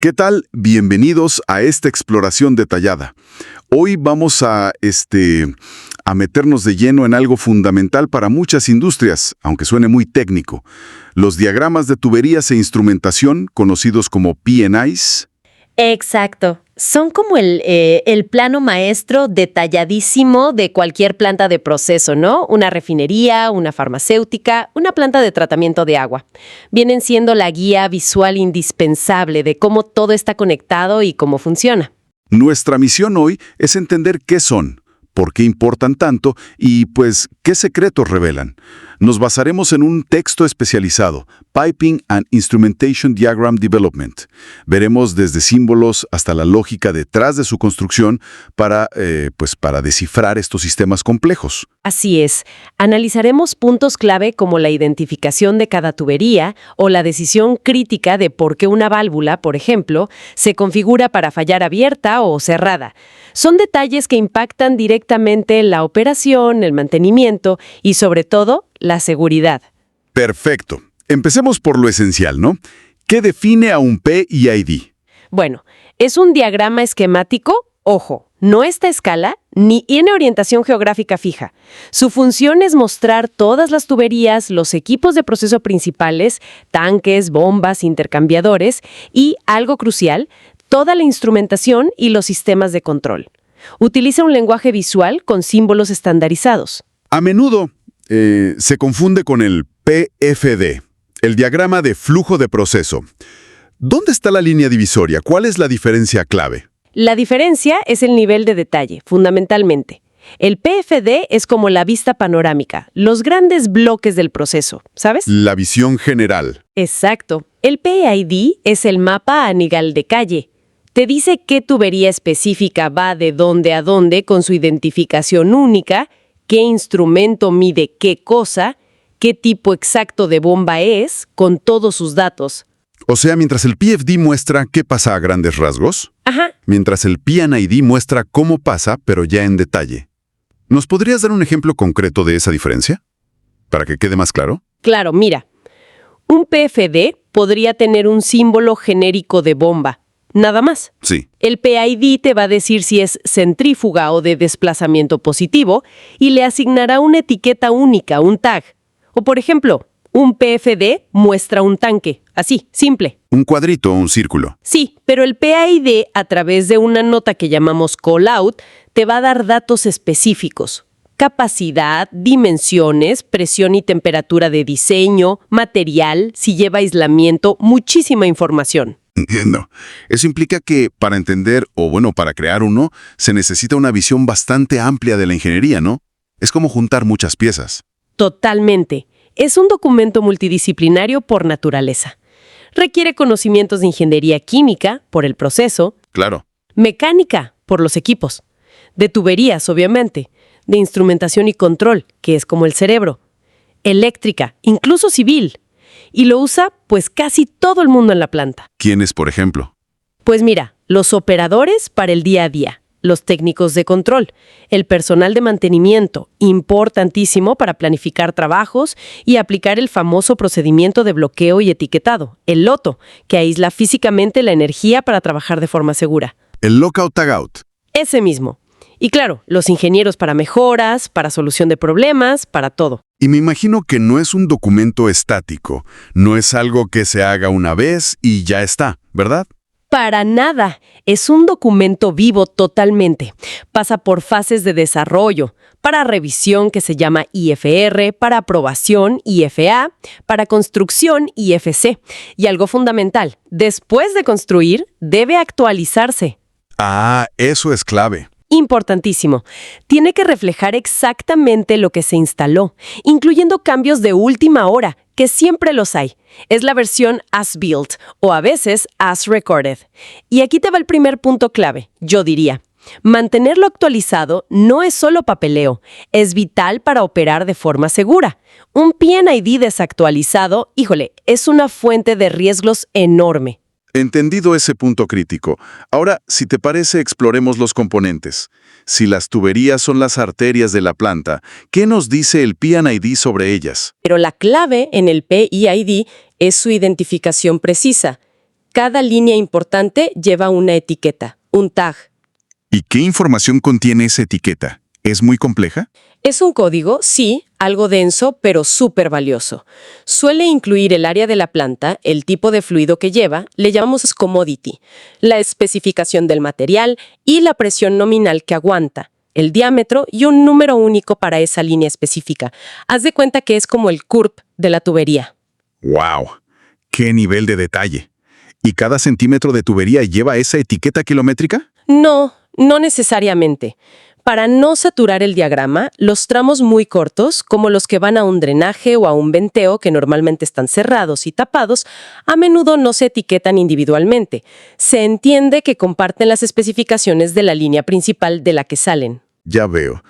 ¿Qué tal? Bienvenidos a esta exploración detallada. Hoy vamos a meternos de lleno en algo fundamental para muchas industrias, aunque suene muy técnico. Los diagramas de tuberías e instrumentación, conocidos como P&Is. Exacto. Son como el plano maestro detalladísimo de cualquier planta de proceso, ¿no? Una refinería, una farmacéutica, una planta de tratamiento de agua. Vienen siendo la guía visual indispensable de cómo todo está conectado y cómo funciona. Nuestra misión hoy es entender qué son, por qué importan tanto y, pues, qué secretos revelan. Nos basaremos en un texto especializado, Piping and Instrumentation Diagram Development. Veremos desde símbolos hasta la lógica detrás de su construcción para descifrar estos sistemas complejos. Así es. Analizaremos puntos clave como la identificación de cada tubería o la decisión crítica de por qué una válvula, por ejemplo, se configura para fallar abierta o cerrada. Son detalles que impactan directamente en la operación, el mantenimiento y, sobre todo, la seguridad. Perfecto. Empecemos por lo esencial, ¿no? ¿Qué define a un PID? Bueno, es un diagrama esquemático, ojo, no está a escala ni tiene orientación geográfica fija. Su función es mostrar todas las tuberías, los equipos de proceso principales, tanques, bombas, intercambiadores y, algo crucial, toda la instrumentación y los sistemas de control. Utiliza un lenguaje visual con símbolos estandarizados. A menudo se confunde con el PFD, el diagrama de flujo de proceso. ¿Dónde está la línea divisoria? ¿Cuál es la diferencia clave? La diferencia es el nivel de detalle, fundamentalmente. El PFD es como la vista panorámica, los grandes bloques del proceso, ¿sabes? La visión general. Exacto. El PID es el mapa a nivel de calle. Te dice qué tubería específica va de dónde a dónde con su identificación única, qué instrumento mide qué cosa, qué tipo exacto de bomba es, con todos sus datos. O sea, mientras el PFD muestra qué pasa a grandes rasgos, Ajá. mientras el P&ID muestra cómo pasa, pero ya en detalle. ¿Nos podrías dar un ejemplo concreto de esa diferencia? Para que quede más claro. Claro, mira. Un PFD podría tener un símbolo genérico de bomba. Nada más. Sí. El PID te va a decir si es centrífuga o de desplazamiento positivo y le asignará una etiqueta única, un tag. O por ejemplo, un PFD muestra un tanque. Así, simple. Un cuadrito o un círculo. Sí, pero el PID, a través de una nota que llamamos callout, te va a dar datos específicos. Capacidad, dimensiones, presión y temperatura de diseño, material, si lleva aislamiento, muchísima información. Entiendo. Eso implica que para entender, para crear uno, se necesita una visión bastante amplia de la ingeniería, ¿no? Es como juntar muchas piezas. Totalmente. Es un documento multidisciplinario por naturaleza. Requiere conocimientos de ingeniería química, por el proceso. Claro. Mecánica, por los equipos. De tuberías, obviamente. De instrumentación y control, que es como el cerebro. Eléctrica, incluso civil. Y lo usa, pues, casi todo el mundo en la planta. ¿Quiénes, por ejemplo? Pues mira, los operadores para el día a día, los técnicos de control, el personal de mantenimiento, importantísimo para planificar trabajos y aplicar el famoso procedimiento de bloqueo y etiquetado, el LOTO, que aísla físicamente la energía para trabajar de forma segura. El lockout-tagout. Ese mismo. Y claro, los ingenieros para mejoras, para solución de problemas, para todo. Y me imagino que no es un documento estático, no es algo que se haga una vez y ya está, ¿verdad? Para nada. Es un documento vivo totalmente. Pasa por fases de desarrollo, para revisión que se llama IFR, para aprobación IFA, para construcción IFC. Y algo fundamental, después de construir, debe actualizarse. Ah, eso es clave. Importantísimo. Tiene que reflejar exactamente lo que se instaló, incluyendo cambios de última hora, que siempre los hay. Es la versión as built o a veces as recorded. Y aquí te va el primer punto clave, yo diría. Mantenerlo actualizado no es solo papeleo, es vital para operar de forma segura. Un P&ID desactualizado, es una fuente de riesgos enorme. Entendido ese punto crítico. Ahora, si te parece, exploremos los componentes. Si las tuberías son las arterias de la planta, ¿qué nos dice el P&ID sobre ellas? Pero la clave en el PID es su identificación precisa. Cada línea importante lleva una etiqueta, un tag. ¿Y qué información contiene esa etiqueta? ¿Es muy compleja? Es un código, sí, algo denso, pero súper valioso. Suele incluir el área de la planta, el tipo de fluido que lleva, le llamamos commodity, la especificación del material y la presión nominal que aguanta, el diámetro y un número único para esa línea específica. Haz de cuenta que es como el CURP de la tubería. ¡Wow! ¡Qué nivel de detalle! ¿Y cada centímetro de tubería lleva esa etiqueta kilométrica? No, no necesariamente. Para no saturar el diagrama, los tramos muy cortos, como los que van a un drenaje o a un venteo que normalmente están cerrados y tapados, a menudo no se etiquetan individualmente. Se entiende que comparten las especificaciones de la línea principal de la que salen. Ya veo.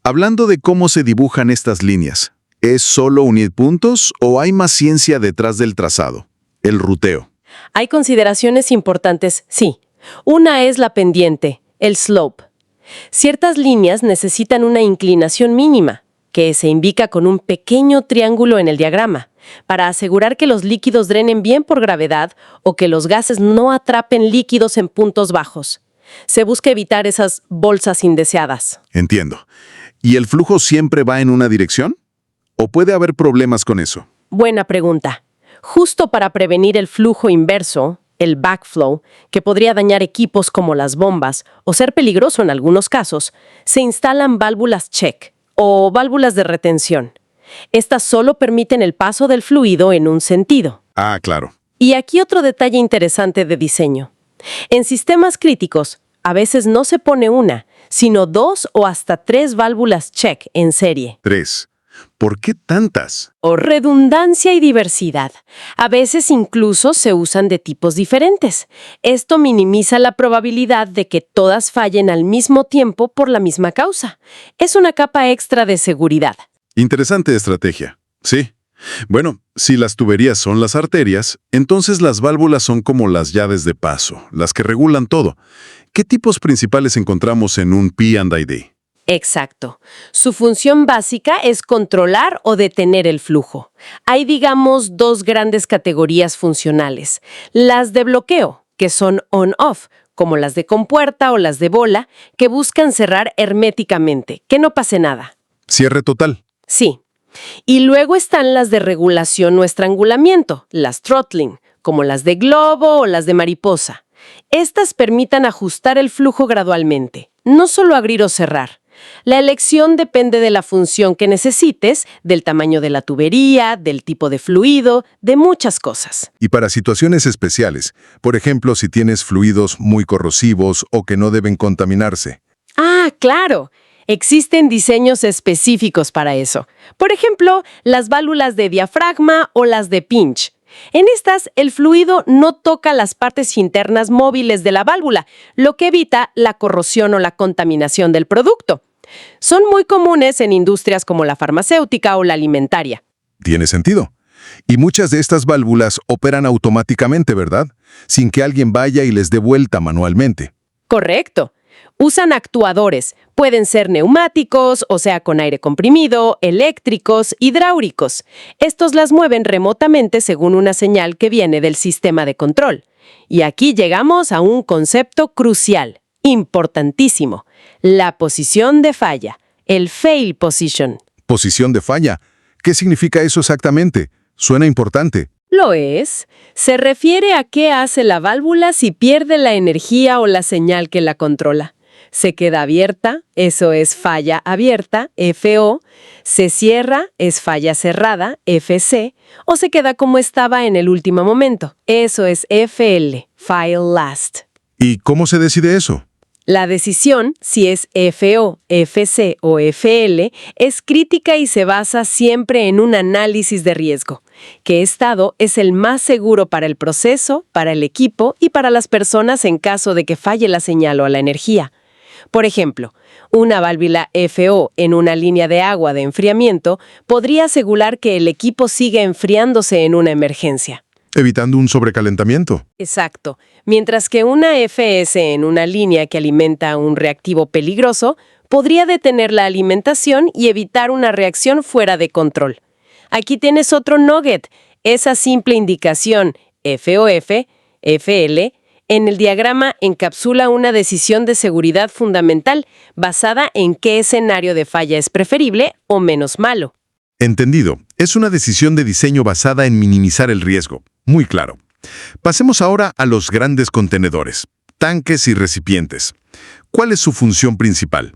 Hablando de cómo se dibujan estas líneas, ¿es solo unir puntos o hay más ciencia detrás del trazado? El ruteo. Hay consideraciones importantes, sí. Una es la pendiente, el slope. Ciertas líneas necesitan una inclinación mínima, que se indica con un pequeño triángulo en el diagrama, para asegurar que los líquidos drenen bien por gravedad o que los gases no atrapen líquidos en puntos bajos. Se busca evitar esas bolsas indeseadas. Entiendo. ¿Y el flujo siempre va en una dirección? ¿O puede haber problemas con eso? Buena pregunta. Justo para prevenir el flujo inverso, el backflow, que podría dañar equipos como las bombas o ser peligroso en algunos casos, se instalan válvulas check o válvulas de retención. Estas solo permiten el paso del fluido en un sentido. Ah, claro. Y aquí otro detalle interesante de diseño. En sistemas críticos, a veces no se pone una, sino 2 o hasta 3 válvulas check en serie. 3. ¿Por qué tantas? O redundancia y diversidad. A veces incluso se usan de tipos diferentes. Esto minimiza la probabilidad de que todas fallen al mismo tiempo por la misma causa. Es una capa extra de seguridad. Interesante estrategia. Sí. Bueno, si las tuberías son las arterias, entonces las válvulas son como las llaves de paso, las que regulan todo. ¿Qué tipos principales encontramos en un P&ID? Exacto. Su función básica es controlar o detener el flujo. Hay, digamos, 2 grandes categorías funcionales. Las de bloqueo, que son on-off, como las de compuerta o las de bola, que buscan cerrar herméticamente, que no pase nada. Cierre total. Sí. Y luego están las de regulación o estrangulamiento, las throttling, como las de globo o las de mariposa. Estas permitan ajustar el flujo gradualmente, no solo abrir o cerrar. La elección depende de la función que necesites, del tamaño de la tubería, del tipo de fluido, de muchas cosas. Y para situaciones especiales, por ejemplo, si tienes fluidos muy corrosivos o que no deben contaminarse. Ah, claro. Existen diseños específicos para eso. Por ejemplo, las válvulas de diafragma o las de pinch. En estas, el fluido no toca las partes internas móviles de la válvula, lo que evita la corrosión o la contaminación del producto. Son muy comunes en industrias como la farmacéutica o la alimentaria. Tiene sentido. Y muchas de estas válvulas operan automáticamente, ¿verdad? Sin que alguien vaya y les dé vuelta manualmente. Correcto. Usan actuadores. Pueden ser neumáticos, o sea, con aire comprimido, eléctricos, hidráulicos. Estos las mueven remotamente según una señal que viene del sistema de control. Y aquí llegamos a un concepto crucial, importantísimo: la posición de falla, el fail position. Posición de falla. ¿Qué significa eso exactamente? Suena importante. Lo es. Se refiere a qué hace la válvula si pierde la energía o la señal que la controla. Se queda abierta, eso es falla abierta, FO. Se cierra, es falla cerrada, FC. O se queda como estaba en el último momento. Eso es FL, File Last. ¿Y cómo se decide eso? La decisión, si es FO, FC o FL, es crítica y se basa siempre en un análisis de riesgo. ¿Qué estado es el más seguro para el proceso, para el equipo y para las personas en caso de que falle la señal o la energía? Por ejemplo, una válvula FO en una línea de agua de enfriamiento podría asegurar que el equipo siga enfriándose en una emergencia. Evitando un sobrecalentamiento. Exacto. Mientras que una FS en una línea que alimenta un reactivo peligroso podría detener la alimentación y evitar una reacción fuera de control. Aquí tienes otro nugget. Esa simple indicación FOF FL, en el diagrama encapsula una decisión de seguridad fundamental basada en qué escenario de falla es preferible o menos malo. Entendido. Es una decisión de diseño basada en minimizar el riesgo. Muy claro. Pasemos ahora a los grandes contenedores, tanques y recipientes. ¿Cuál es su función principal?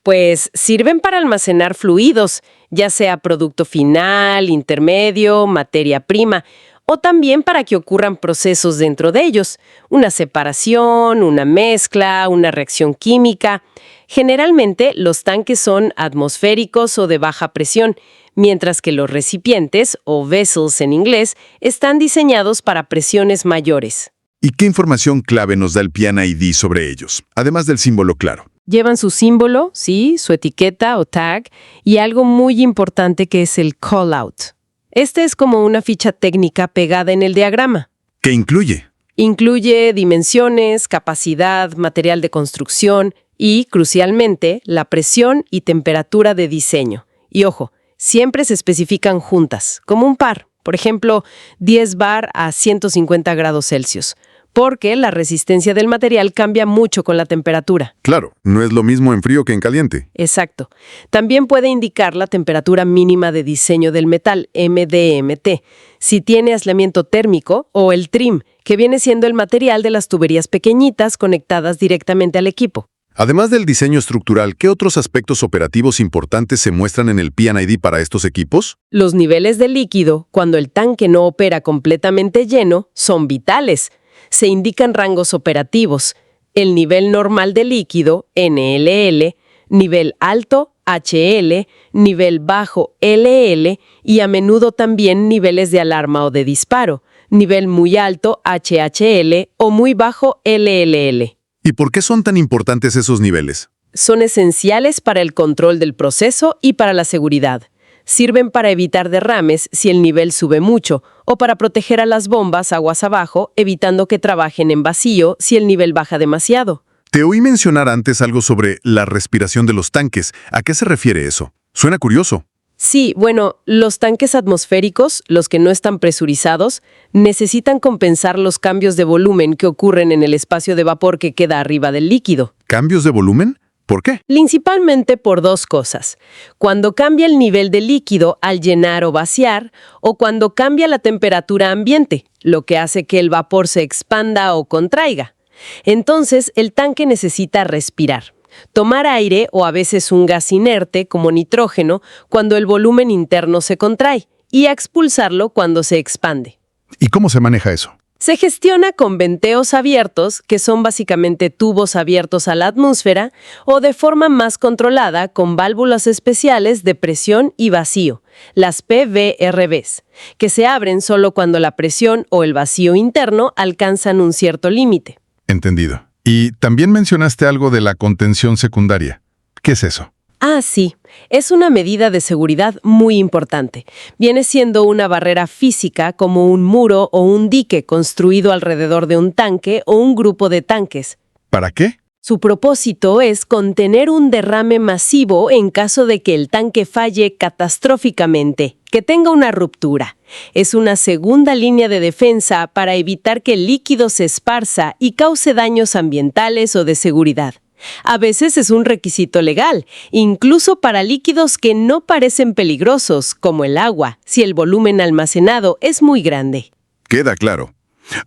Pues sirven para almacenar fluidos, ya sea producto final, intermedio, materia prima, o también para que ocurran procesos dentro de ellos, una separación, una mezcla, una reacción química. Generalmente los tanques son atmosféricos o de baja presión, mientras que los recipientes, o vessels en inglés, están diseñados para presiones mayores. ¿Y qué información clave nos da el PIN-ID sobre ellos, además del símbolo claro? Llevan su símbolo, sí, su etiqueta o tag, y algo muy importante que es el call-out. Este es como una ficha técnica pegada en el diagrama. ¿Qué incluye? Incluye dimensiones, capacidad, material de construcción y, crucialmente, la presión y temperatura de diseño. Y ojo, siempre se especifican juntas, como un par, por ejemplo, 10 bar a 150 grados Celsius, porque la resistencia del material cambia mucho con la temperatura. Claro, no es lo mismo en frío que en caliente. Exacto. También puede indicar la temperatura mínima de diseño del metal, MDMT, si tiene aislamiento térmico, o el trim, que viene siendo el material de las tuberías pequeñitas conectadas directamente al equipo. Además del diseño estructural, ¿qué otros aspectos operativos importantes se muestran en el PIN-ID para estos equipos? Los niveles de líquido, cuando el tanque no opera completamente lleno, son vitales. Se indican rangos operativos, el nivel normal de líquido, NLL, nivel alto, HL, nivel bajo, LL, y a menudo también niveles de alarma o de disparo, nivel muy alto, HHL, o muy bajo, LLL. ¿Y por qué son tan importantes esos niveles? Son esenciales para el control del proceso y para la seguridad. Sirven para evitar derrames si el nivel sube mucho, o para proteger a las bombas aguas abajo, evitando que trabajen en vacío si el nivel baja demasiado. Te oí mencionar antes algo sobre la respiración de los tanques. ¿A qué se refiere eso? Suena curioso. Sí, bueno, los tanques atmosféricos, los que no están presurizados, necesitan compensar los cambios de volumen que ocurren en el espacio de vapor que queda arriba del líquido. ¿Cambios de volumen? ¿Por qué? Principalmente por dos cosas. Cuando cambia el nivel de líquido al llenar o vaciar, o cuando cambia la temperatura ambiente, lo que hace que el vapor se expanda o contraiga. Entonces, el tanque necesita respirar, tomar aire o a veces un gas inerte, como nitrógeno, cuando el volumen interno se contrae, y a expulsarlo cuando se expande. ¿Y cómo se maneja eso? Se gestiona con venteos abiertos, que son básicamente tubos abiertos a la atmósfera, o de forma más controlada con válvulas especiales de presión y vacío, las PVRVs, que se abren solo cuando la presión o el vacío interno alcanzan un cierto límite. Entendido. Y también mencionaste algo de la contención secundaria. ¿Qué es eso? Ah, sí. Es una medida de seguridad muy importante. Viene siendo una barrera física como un muro o un dique construido alrededor de un tanque o un grupo de tanques. ¿Para qué? Su propósito es contener un derrame masivo en caso de que el tanque falle catastróficamente, que tenga una ruptura. Es una segunda línea de defensa para evitar que el líquido se esparza y cause daños ambientales o de seguridad. A veces es un requisito legal, incluso para líquidos que no parecen peligrosos, como el agua, si el volumen almacenado es muy grande. Queda claro.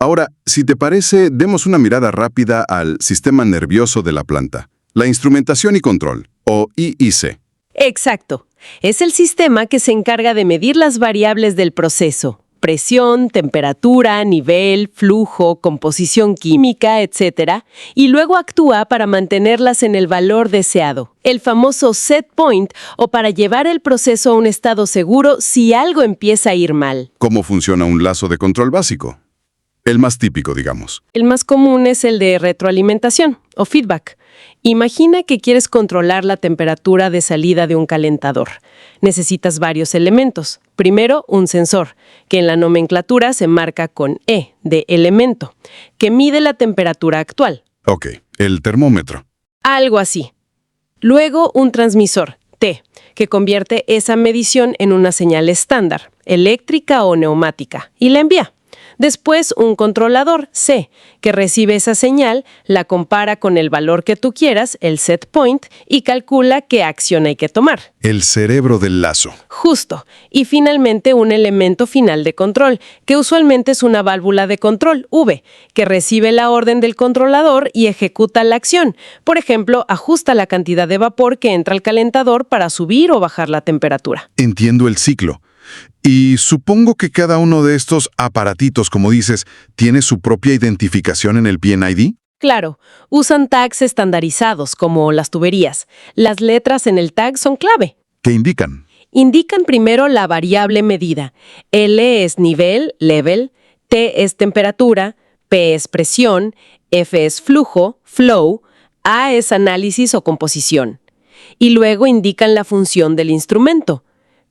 Ahora, si te parece, demos una mirada rápida al sistema nervioso de la planta, la instrumentación y control, o IIC. Exacto. Es el sistema que se encarga de medir las variables del proceso: presión, temperatura, nivel, flujo, composición química, etc., y luego actúa para mantenerlas en el valor deseado, el famoso set point, o para llevar el proceso a un estado seguro si algo empieza a ir mal. ¿Cómo funciona un lazo de control básico? El más típico, digamos. El más común es el de retroalimentación o feedback. Imagina que quieres controlar la temperatura de salida de un calentador. Necesitas varios elementos. Primero, un sensor, que en la nomenclatura se marca con E, de elemento, que mide la temperatura actual. Ok, el termómetro. Algo así. Luego, un transmisor, T, que convierte esa medición en una señal estándar, eléctrica o neumática, y la envía. Después, un controlador, C, que recibe esa señal, la compara con el valor que tú quieras, el set point, y calcula qué acción hay que tomar. El cerebro del lazo. Justo. Y finalmente un elemento final de control, que usualmente es una válvula de control, V, que recibe la orden del controlador y ejecuta la acción. Por ejemplo, ajusta la cantidad de vapor que entra al calentador para subir o bajar la temperatura. Entiendo el ciclo. Y supongo que cada uno de estos aparatitos, como dices, tiene su propia identificación en el PNID. Claro, usan tags estandarizados como las tuberías. Las letras en el tag son clave. ¿Qué indican? Indican primero la variable medida. L es nivel, level, T es temperatura, P es presión, F es flujo, flow, A es análisis o composición. Y luego indican la función del instrumento.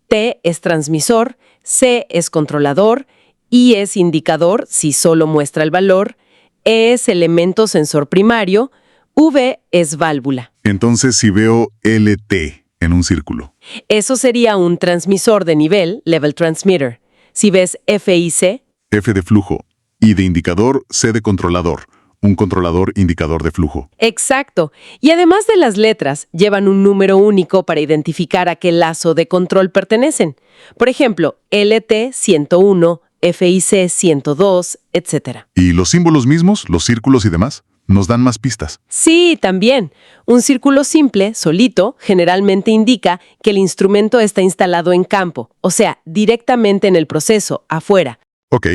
T es transmisor, C es controlador, I es indicador si solo muestra el valor, E es elemento sensor primario, V es válvula. Entonces, si veo LT en un círculo. Eso sería un transmisor de nivel, level transmitter. Si ves FIC, F de flujo, I de indicador, C de controlador. Un controlador indicador de flujo. exacto. Y además de las letras, llevan un número único para identificar a qué lazo de control pertenecen. Por ejemplo, LT 101, FIC 102, etc. ¿Y los símbolos mismos, los círculos y demás, nos dan más pistas? Sí, también. Un círculo simple, solito, generalmente indica que el instrumento está instalado en campo, o sea, directamente en el proceso, afuera. Ok.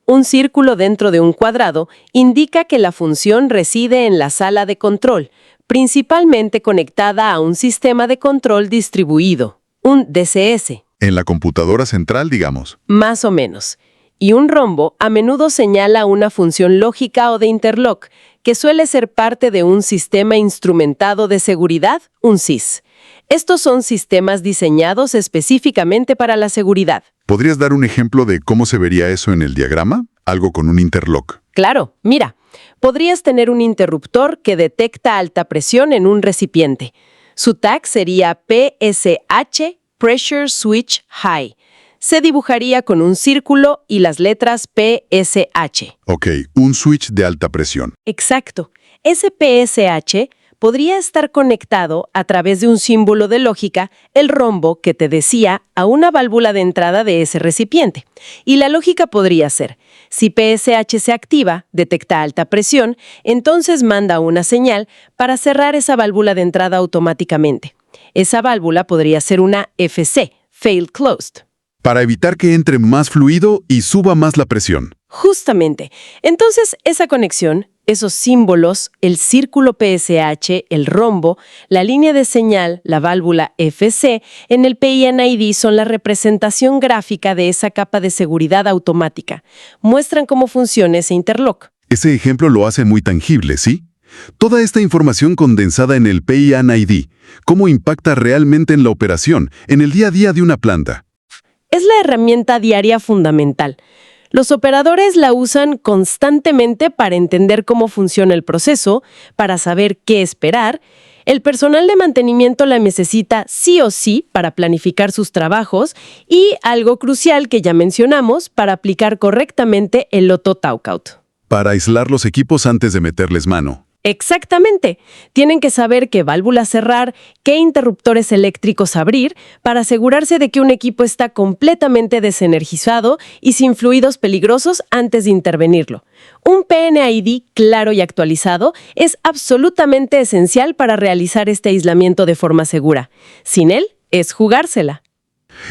Un círculo dentro de un cuadrado indica que la función reside en la sala de control, principalmente conectada a un sistema de control distribuido, un DCS. En la computadora central, digamos. Más o menos. Y un rombo a menudo señala una función lógica o de interlock, que suele ser parte de un sistema instrumentado de seguridad, un SIS. Estos son sistemas diseñados específicamente para la seguridad. ¿Podrías dar un ejemplo de cómo se vería eso en el diagrama? Algo con un interlock. Claro, mira, podrías tener un interruptor que detecta alta presión en un recipiente. Su tag sería PSH, Pressure Switch High. Se dibujaría con un círculo y las letras PSH. Ok, un switch de alta presión. Exacto. Ese PSH podría estar conectado a través de un símbolo de lógica, el rombo que te decía, a una válvula de entrada de ese recipiente. Y la lógica podría ser, si PSH se activa, detecta alta presión, entonces manda una señal para cerrar esa válvula de entrada automáticamente. Esa válvula podría ser una FC, Failed Closed. Para evitar que entre más fluido y suba más la presión. Justamente. Entonces, esa conexión, esos símbolos, el círculo PSH, el rombo, la línea de señal, la válvula FC, en el PINID son la representación gráfica de esa capa de seguridad automática. Muestran cómo funciona ese interlock. Ese ejemplo lo hace muy tangible, ¿sí? Toda esta información condensada en el PINID, ¿cómo impacta realmente en la operación, en el día a día de una planta? Es la herramienta diaria fundamental. Los operadores la usan constantemente para entender cómo funciona el proceso, para saber qué esperar. El personal de mantenimiento la necesita sí o sí para planificar sus trabajos y, algo crucial que ya mencionamos, para aplicar correctamente el Lotto Talkout. Para aislar los equipos antes de meterles mano. Exactamente. Tienen que saber qué válvulas cerrar, qué interruptores eléctricos abrir, para asegurarse de que un equipo está completamente desenergizado y sin fluidos peligrosos antes de intervenirlo. Un PNID claro y actualizado es absolutamente esencial para realizar este aislamiento de forma segura. Sin él, es jugársela.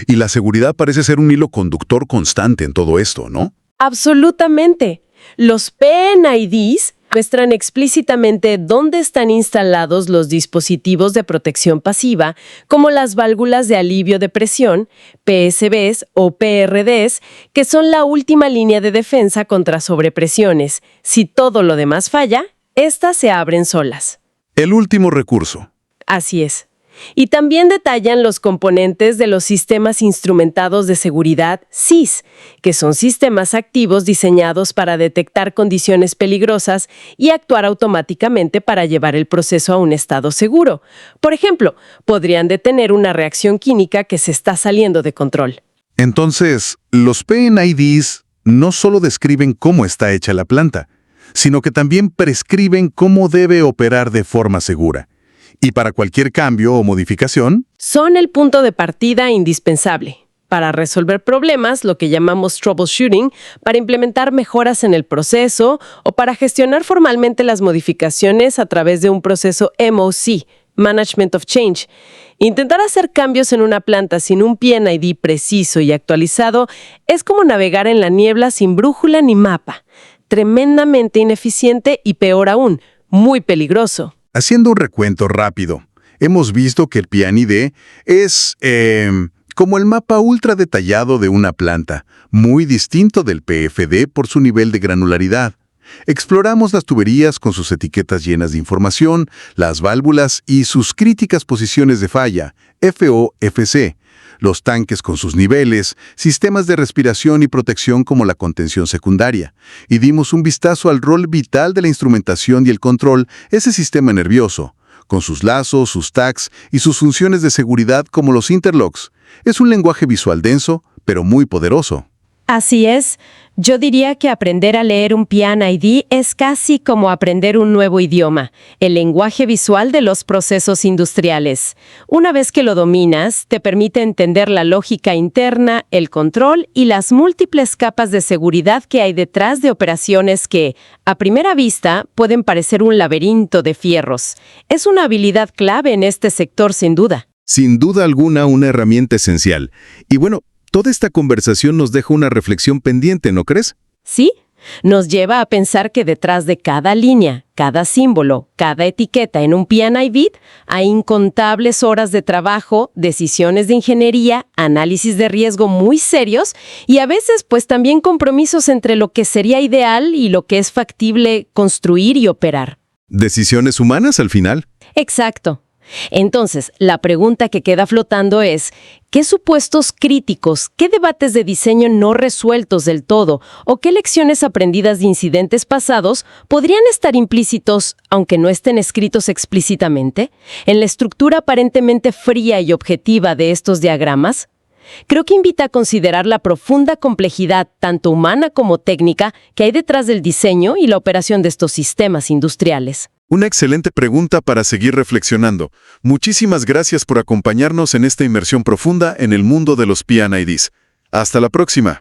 Y la seguridad parece ser un hilo conductor constante en todo esto, ¿no? Absolutamente. Los PNIDs muestran explícitamente dónde están instalados los dispositivos de protección pasiva, como las válvulas de alivio de presión, PSBs o PRDs, que son la última línea de defensa contra sobrepresiones. Si todo lo demás falla, estas se abren solas. El último recurso. Así es. Y también detallan los componentes de los sistemas instrumentados de seguridad SIS, que son sistemas activos diseñados para detectar condiciones peligrosas y actuar automáticamente para llevar el proceso a un estado seguro. Por ejemplo, podrían detener una reacción química que se está saliendo de control. Entonces, los PNIDs no solo describen cómo está hecha la planta, sino que también prescriben cómo debe operar de forma segura. Y para cualquier cambio o modificación, Son el punto de partida indispensable para resolver problemas, lo que llamamos troubleshooting, para implementar mejoras en el proceso o para gestionar formalmente las modificaciones a través de un proceso MOC, Management of Change. Intentar hacer cambios en una planta sin un P&ID preciso y actualizado es como navegar en la niebla sin brújula ni mapa. Tremendamente ineficiente y, peor aún, muy peligroso. haciendo un recuento rápido, hemos visto que el P&ID es como el mapa ultra detallado de una planta, muy distinto del PFD por su nivel de granularidad. Exploramos las tuberías con sus etiquetas llenas de información, las válvulas y sus críticas posiciones de falla, FO/FC, los tanques con sus niveles, sistemas de respiración y protección como la contención secundaria, y dimos un vistazo al rol vital de la instrumentación y el control, ese sistema nervioso, con sus lazos, sus tags y sus funciones de seguridad como los interlocks. Es un lenguaje visual denso, pero muy poderoso. Así es, yo diría que aprender a leer un P&ID es casi como aprender un nuevo idioma, el lenguaje visual de los procesos industriales. Una vez que lo dominas, te permite entender la lógica interna, el control y las múltiples capas de seguridad que hay detrás de operaciones que, a primera vista, pueden parecer un laberinto de fierros. Es una habilidad clave en este sector, sin duda. Sin duda alguna, una herramienta esencial. Y bueno, toda esta conversación nos deja una reflexión pendiente, ¿no crees? Sí, nos lleva a pensar que detrás de cada línea, cada símbolo, cada etiqueta en un P&ID hay incontables horas de trabajo, decisiones de ingeniería, análisis de riesgo muy serios y a veces pues también compromisos entre lo que sería ideal y lo que es factible construir y operar. Decisiones humanas al final. Exacto. Entonces, la pregunta que queda flotando es, ¿qué supuestos críticos, qué debates de diseño no resueltos del todo o qué lecciones aprendidas de incidentes pasados podrían estar implícitos, aunque no estén escritos explícitamente, en la estructura aparentemente fría y objetiva de estos diagramas? Creo que invita a considerar la profunda complejidad, tanto humana como técnica, que hay detrás del diseño y la operación de estos sistemas industriales. Una excelente pregunta para seguir reflexionando. Muchísimas gracias por acompañarnos en esta inmersión profunda en el mundo de los P&IDs. Hasta la próxima.